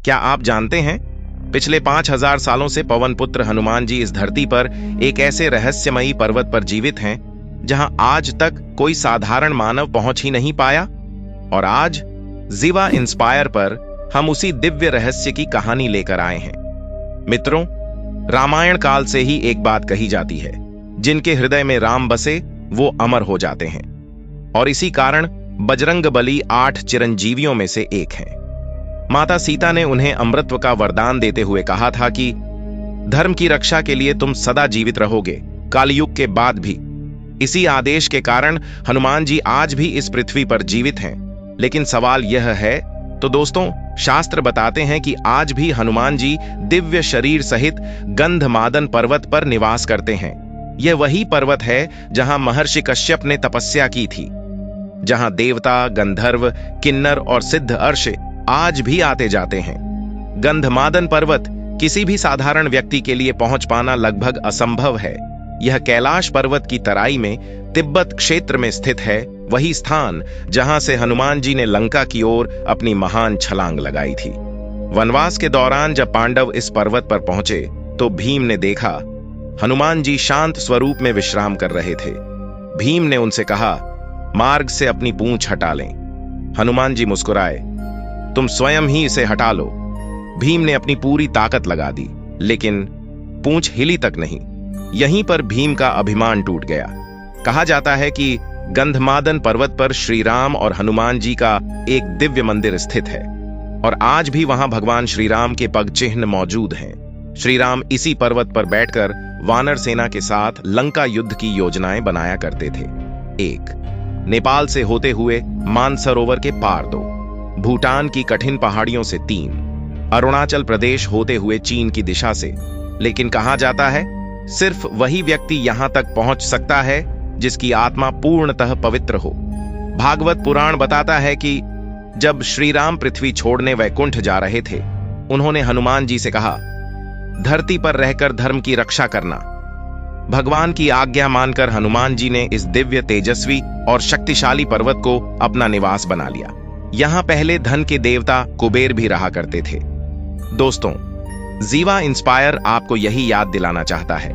क्या आप जानते हैं, पिछले 5000 सालों से पवन पुत्र हनुमान जी इस धरती पर एक ऐसे रहस्यमयी पर्वत पर जीवित हैं जहां आज तक कोई साधारण मानव पहुंच ही नहीं पाया। और आज जीवा इंस्पायर पर हम उसी दिव्य रहस्य की कहानी लेकर आए हैं। मित्रों, रामायण काल से ही एक बात कही जाती है, जिनके हृदय में राम बसे वो अमर हो जाते हैं। और इसी कारण बजरंगबली 8 चिरंजीवियों में से एक हैं। माता सीता ने उन्हें अमृतत्व का वरदान देते हुए कहा था कि धर्म की रक्षा के लिए तुम सदा जीवित रहोगे, कालयुग के बाद भी। इसी आदेश के कारण हनुमान जी आज भी इस पृथ्वी पर जीवित हैं। लेकिन सवाल यह है, तो दोस्तों, शास्त्र बताते हैं कि आज भी हनुमान जी दिव्य शरीर सहित गंधमादन पर्वत पर निवास करते हैं। यह वही पर्वत है जहां महर्षि कश्यप ने तपस्या की थी, जहां देवता, गंधर्व, किन्नर और सिद्ध अर्ष आज भी आते जाते हैं। गंधमादन पर्वत किसी भी साधारण व्यक्ति के लिए पहुंच पाना लगभग असंभव है। यह कैलाश पर्वत की तराई में तिब्बत क्षेत्र में स्थित है, वही स्थान जहां से हनुमान जी ने लंका की ओर अपनी महान छलांग लगाई थी। वनवास के दौरान जब पांडव इस पर्वत पर पहुंचे तो भीम ने देखा हनुमान जी शांत स्वरूप में विश्राम कर रहे थे। भीम ने उनसे कहा, मार्ग से अपनी पूंछ हटा लें। हनुमान जी मुस्कुराए, तुम स्वयं ही इसे हटा लो। भीम ने अपनी पूरी ताकत लगा दी, लेकिन पूंछ हिली तक नहीं। यहीं पर भीम का अभिमान टूट गया। कहा जाता है कि गंधमादन पर्वत पर श्री राम और हनुमान जी का एक दिव्य मंदिर स्थित है और आज भी वहां भगवान श्री राम के पग चिन्ह मौजूद हैं। श्री राम इसी पर्वत पर बैठकर वानर सेना के साथ लंका युद्ध की योजनाएं बनाया करते थे। 1. नेपाल से होते हुए मानसरोवर के पार 2, भूटान की कठिन पहाड़ियों से 3, अरुणाचल प्रदेश होते हुए चीन की दिशा से। लेकिन कहा जाता है सिर्फ वही व्यक्ति यहां तक पहुंच सकता है जिसकी आत्मा पूर्णतः पवित्र हो। भागवत पुराण बताता है कि जब श्री राम पृथ्वी छोड़ने वैकुंठ जा रहे थे, उन्होंने हनुमान जी से कहा, धरती पर रहकर धर्म की रक्षा करना। भगवान की आज्ञा मानकर हनुमान जी ने इस दिव्य, तेजस्वी और शक्तिशाली पर्वत को अपना निवास बना लिया। यहां पहले धन के देवता कुबेर भी रहा करते थे। दोस्तों, जीवा इंस्पायर आपको यही याद दिलाना चाहता है,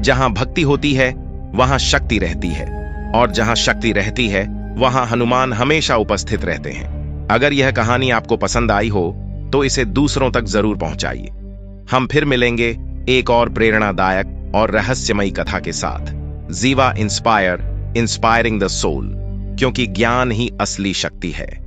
जहां भक्ति होती है वहां शक्ति रहती है, और जहां शक्ति रहती है वहां हनुमान हमेशा उपस्थित रहते हैं। अगर यह कहानी आपको पसंद आई हो तो इसे दूसरों तक जरूर पहुंचाइए। हम फिर मिलेंगे एक और प्रेरणादायक और रहस्यमयी कथा के साथ। जीवा इंस्पायर, इंस्पायरिंग द सोल, क्योंकि ज्ञान ही असली शक्ति है।